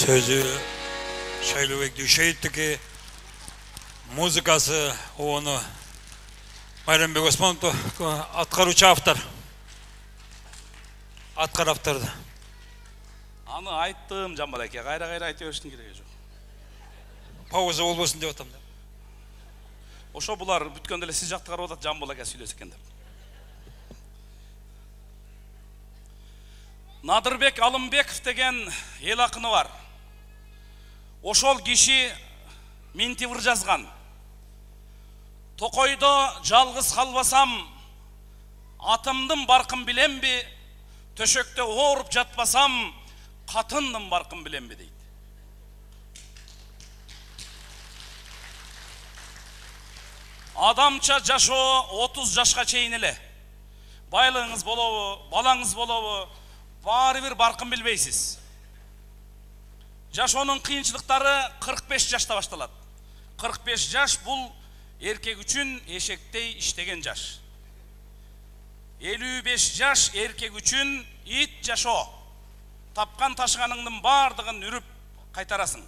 Sözü Şaylыбек Düşейттікі, музыкасы оны Майрамбек Осмонов атқарушы автор. Атқар авторды. Аны айттым Жамбалеке, қайра айта беріштің керегі жоқ. Пауза болбосын деп атам. Ошо булар бүткөндө эле сиз жакты карап атат, Жамбалеке сүйлөсө экен деп. Надырбек Алымбеков деген эл акыны бар. Ошол киши Минтивир жазган. Токойдо жалгыз калбасам, атымдын баркын биленби, төшөктө ооруп жатпасам, катындын баркын биленби дейт. Адамча жашоо 30 жашка чейин эле. Байлыгыңыз болобу, балаңыз болобу, баары бир баркын билбейсиз. Жашоонун кыйынчылыктары 45 жашта башталат. 45 жаш бул эркек үчүн эшектей иштеген жаш. 55 жаш эркек үчүн ит жашоо. Тапкан ташыганыңдын бардыгын үрүп кайтарасың.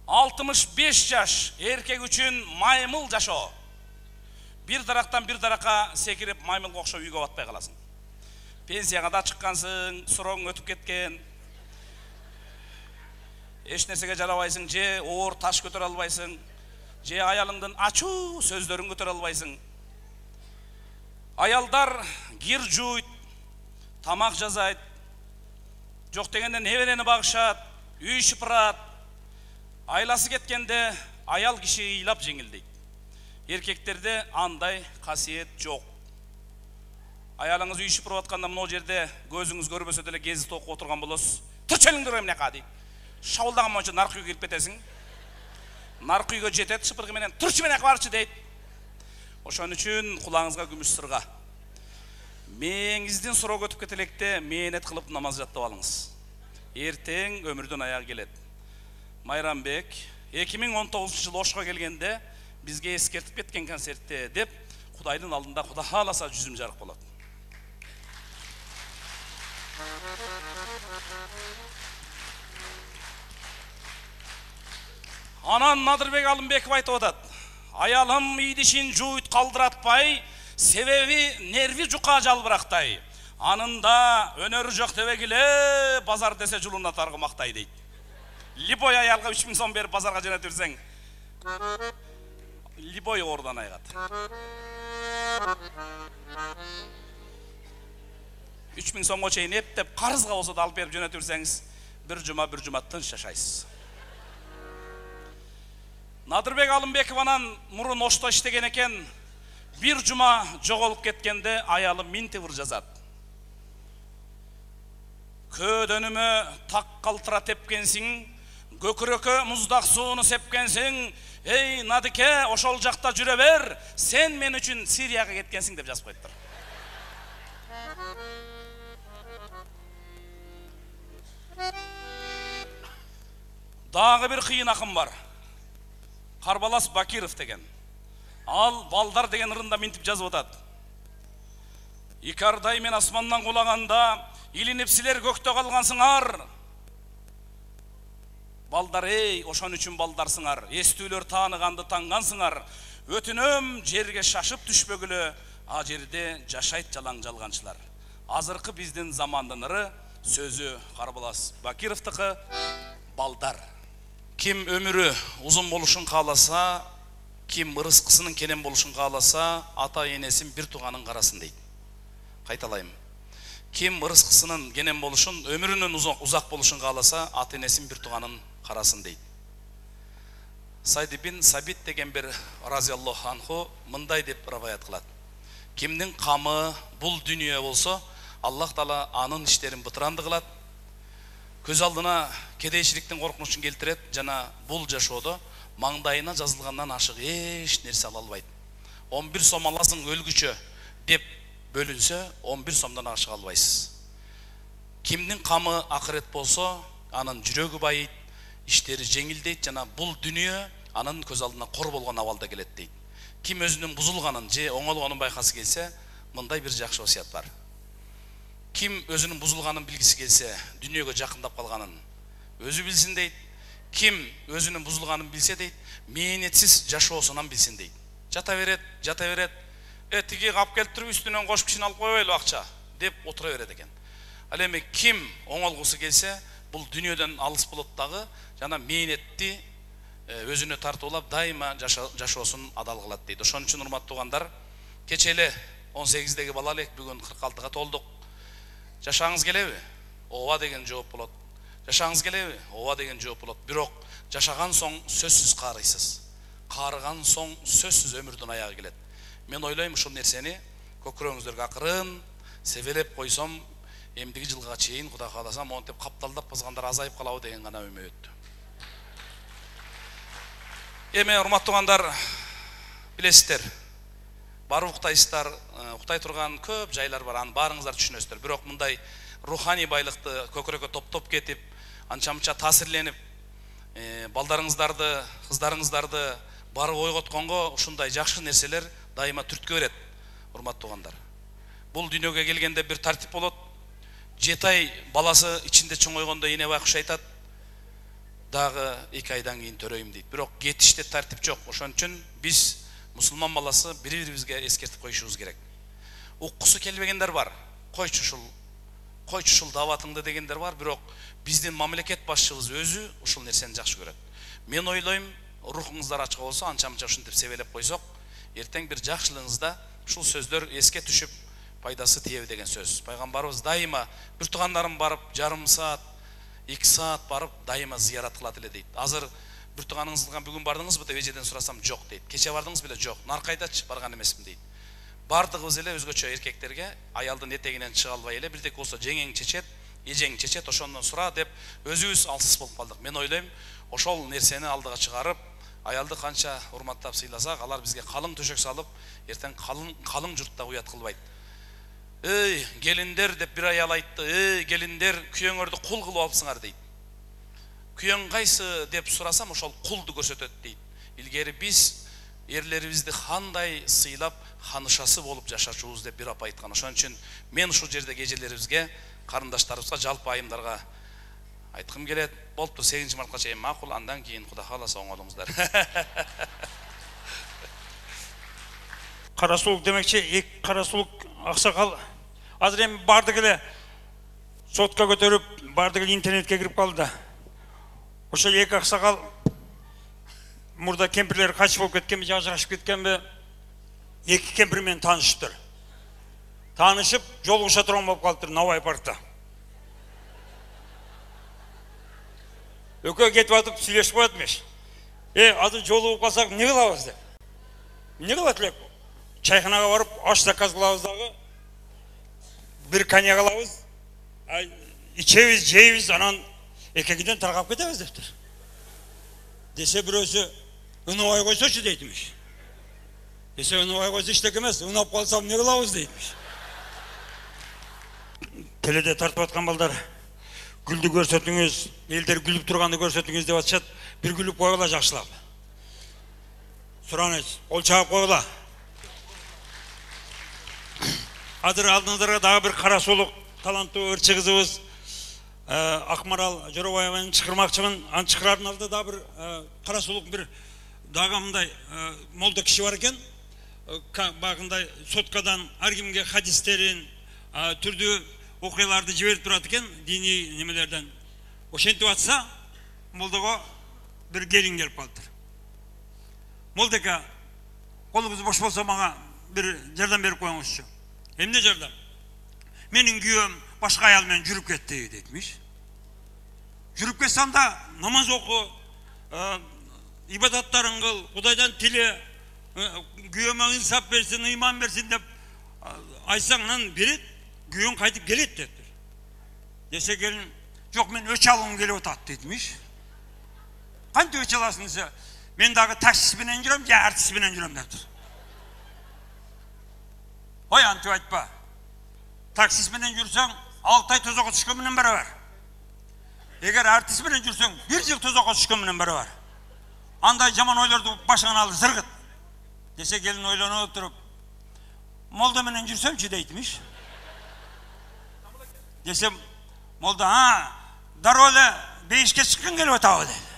65 жаш эркек үчүн маймыл жашоо. Бир дарактан бир даракка секирип маймылга окшоп үйгө батпай каласың. Пенсияга да чыккансың, сурооң өтүп кеткен. Эч нерсеге жарабайсың, же оор таш көтөрө албайсың, же аялыңдын ачуу сөздөрүн көтөрө албайсың. Аялдар кир жууйт, тамак жасайт, жок дегенде неберени багышат, үй шыпырат. Айласы кеткенде аял киши ыйлап жеңилдейт. Эркектерде андай касиет жок. Аялыңыз үй шыпырып атканда мына жерде көзүңүз көрбөсө деле гезит окуп отурган болосуз. Түрчөлүңдөр эмнека дейт. Шабылдаган боюнча наркы үйгө кирип кетесиң. Наркы үйгө жетет, шыпыргы менен турчу менен барчы дейт. Ошон үчүн кулаңызга күмүш сырга. Мээңиздин суроо өтүп кете электе мээнет кылып намаз жаттап алыңыз. Эртең өмүрдүн аягы келет. Майрамбек 2019-жылы Ошко келгенде бизге эскертип кеткен концертте деп Кудайдын алдында Кудай кааласа жүзүм жарык болот. Анан Надырбек Алымбеков айтып атат. Аялым идишин жуйт калдыратпай, себеби нерви жука жалбырактай. Анында өнөрү жок дебегиле, базар десе жулуна таргымактай дейт. Либой аялга 3000 сом берип базарга жөнөтүп жүрсең, Либой ордан айгат. 3000 сомго чейин эптеп, карызга болсо да алып берип жөнөтүп жүрсеңиз, bir жума тынч жашайсыз. Надырбек Алымбеков анан мурун Ошто иштеген экен, bir жума жоголуп кеткенде аялы Минтивир жазат. Көдөнүмө так калтыра тепкенсиң, көкүрөккө муздак сууну сепкенсиң, эй Надыке, ошол жакта жүрө бер, сен мен үчүн Сирияга кеткенсиң деп жазып коюптур. Дагы бир кыйын акын бар. Карбалас Бакиров деген. Ал Балдар деген ырында минтип жазып атат. Икардай мен асмандан кулаганда, илинип силер көктө калгансыңар. Балдар эй, ошон үчүн балдарсыңар. Эстүүлөр тааныганды таңгансыңар. Өтүнөм жерге шашып түшпөгүлө, а жерде жашайт жалаң жалганчылар. Азыркы биздин замандын ыры, сөзү Карбалас Бакировтуку, Балдар. Ким өмүрү узун болушун кааласа, ким ырыскысынын кенен болушун кааласа, ата энесин бир тууганын карасын дейт. Кайталайм. Ким ырыскысынын кенен болушун, өмүрүнүн узак болушун кааласа, ата энесин бир тууганын карасын дейт. Сайд ибн Сабит деген бир разияллаху анху мындай деп раваят кылат. Кимдин камы бул дүйнө болсо, Аллах Таала анын иштерин бытыранды кылат. Көз алдына кедейчиликтин коркунучун келтирет, жана бул жашоодо маңдайына жазылгандан ашык эч нерсе ала албайт. 11 сом аласың өлгүчө деп бөлүнсө, 11 сомдон ашык албайсыз. Кимдин камы акырет болсо, анын жүрөгү байыйт, иштери жеңилдейт, жана бул дүйнө анын көз алдына кор болгон абалда келет дейт. Ким өзүнүн бузулганын же оңолгонун байкасы келсе, мындай бир жакшы осуят бар. Kim özünün buzulganын bilgisi келсе, дүниеге жақындап қалғанын өзі білсін дейді. Kim özünün buzulganын bilсе дейді, мейнетсіз жашоосунан bilsin дейді. Жата берет. Тиги кап келип туруп үстүнөн кош кишини алып койбойлу акча деп отура берет экен. Ал эми ким оңолгусу келсе, бул дүниеден алыс болот дагы, жана мейнетти өзүнө тартуулап дайыма жашоосун адал кылат дейт. Ошон үчүн урматтуу туугандар, кече эле 18-деги бала элек, бүгүн 46-га толдук. Жашаңыз келеби? Ооба деген жооп болот. Жашаңыз келеби? Ооба деген жооп болот. Бирок жашаган соң сөзсүз каарыйсыз. Каарыган соң сөзсүз өмүрдүн аягы келет. Мен ойлойм ушул нерсени көкүрөңүздөргө акырын себелеп койсом, эмдиги жылга чейин Кудай кааласа монтип капталдап базгандар азайып калабы деген гана өмө өттү. Эми урматтуу туугандар, билесиздер, барып уктайсыздар, уктай турган көп жайлар бар, аны баарыңыздар түшүнөсүздөр. Бирок мындай руханий байлыкты көкүрөккө топтоп кетип, анча-мынча таасирленип, балдарыңыздарды, кыздарыңыздарды барып ойготконго ушундай жакшы нерселер дайыма түрткө берет, урматтуу туугандар. Бул дүйнөгө келгенде бир тартип болот. 7 ай баласы ичинде чоңойгондо эне байкуш айтат, дагы 2 айдан кийин төрөйм дейт. Бирок кетиште тартип жок. Ошон үчүн биз мусулман баласы бири-бирибизге эскертип коюшубуз керек. Уккусу келбегендер бар. Койчу ушул даватыңды дегендер бар, бирок биздин мамлекет башчыбыз өзү ушул нерсени жакшы көрөт. Мен ойлойм, рухуңуздар ачык болсо, анча-мынча ушинтип себелеп койсок, эртең бир жакшылыгыңызда ушул сөздөр эске түшүп, пайдасы тиеби деген сөз. Пайгамбарыбыз дайыма бир туугандарым барып, жарым саат, 2 саат барып, дайыма зиярат кылат эле дейт. Азыр бир тууганыңызга бүгүн бардыңызбы деп эжеден сурасам, жок дейт. Кече бардыңыз беле? Жок. Наркайдачы барган эмесмин дейт. Бардыгыбыз эле өзгөчө эркектерге аялдын этегинен чыга албай эле бирдек болсо жеңең чечет, эжең чечет, ошондон сура деп өзүбүз алсыз болуп калдык. Мен ойлойм, ошол нерсени алдыга чыгарып, аялды канча урматтап сыйласак, алар бизге калың төшөк салып, эртең калың журтта уят кылбайт. Эй, келиндер деп бир аял айтты. Эй, келиндер, күйөөңөрдү кул кылып алыпсыңар дейт. Күйөөң кайсы деп сурасам, ошол кулду көрсөтөт дейт. Илгери биз эрлерибизди кандай сыйлап, ханышасы болуп жашачубуз деп бир апа айткан. Ошон үчүн мен ушул жердеги эжелерибизге, карындаштарыбызга, жалпы айымдарга айткым келет. Болуптур, 8 мартка чейин макул, андан кийин Кудай кааласа оңолуңуздар. Карасулук демекчи, эки карасулук аксакал азыр эми бардык эле сотко көтөрүп, бардык эле интернетке кирип калды. Ошол эки аксакал мурда кемпирлер качып болуп кеткенби, ажырашып кеткенби, эки кемпир менен таанышыптыр. Таанышып, жолугуша турган болуп калыптыр Новай паркта. Экөө кетип атып сүйлөшүп коет эмес. Азыр жолугуп калсак эмне кылабыз деп. Эмне кылат элек? Чайханага барып, аш заказ кылабыз дагы, бир коньяк алабыз, ичебиз, жейбиз, анан экегиден таркап кетебиз дептир. Десе бирөөсү, унабай койсочу дейт эмес. Десе унабай койсо иштек эмес, унап калсам эмне кылабыз дейт эмес. Теледе тартып аткан балдар, гүлдү көрсөтүңүз, элдер күлүп турганды көрсөтүңүз деп атышат, бир күлүп койгула жакшылап. Сураныз, кол чаап койгула. Азыр алдыңыздарга дагы бир карасулук таланттуу ырчы кызыбыз Акмарал Жоробаеваны чакырмакчымын. Аны чакырардын алдыда дагы бир карасулук бир дагы мындай молдо киши бар экен. Багындай соткадан ар кимге хадистерин, түрдүү окуяларды жиберип турат экен, диний немелерден. Ошентип атса, молдого бир келин келип калыптыр. Молдека, колуңуз бош болсо мага бир жардам берип коюңузчу. Эмне жардам? Менин күйөөм башка аял менен жүрүп кетти дейтмиш. Жүрүп кетсе анда намаз оку, ибадаттарын кыл, Кудайдан тиле, күйөөмө инсап берсин, ыйман берсин деп айтсаң анан берет, күйөөң кайтып келет дептир. Десе келин, жок мен өч алгым келип атат дейтмиш. Кантип өч аласың десе, мен дагы таксист менен жүрөм, же артист менен жүрөм дептир. Ой, антип айтпа. Таксист менен жүрсөң, 6 ай тозокко түшкөн менен барабар. Эгер артист менен жүрсөң, 1 жыл тозокко түшкөн менен барабар. Андай жаман ойлорду башыңан алып зыргыт. Десе келин ойлонуп туруп, молдо менен жүрсөмчү дейтмиш. Desem, molda, ha, darol ele beyişke çıkkın kelip atabı dedi.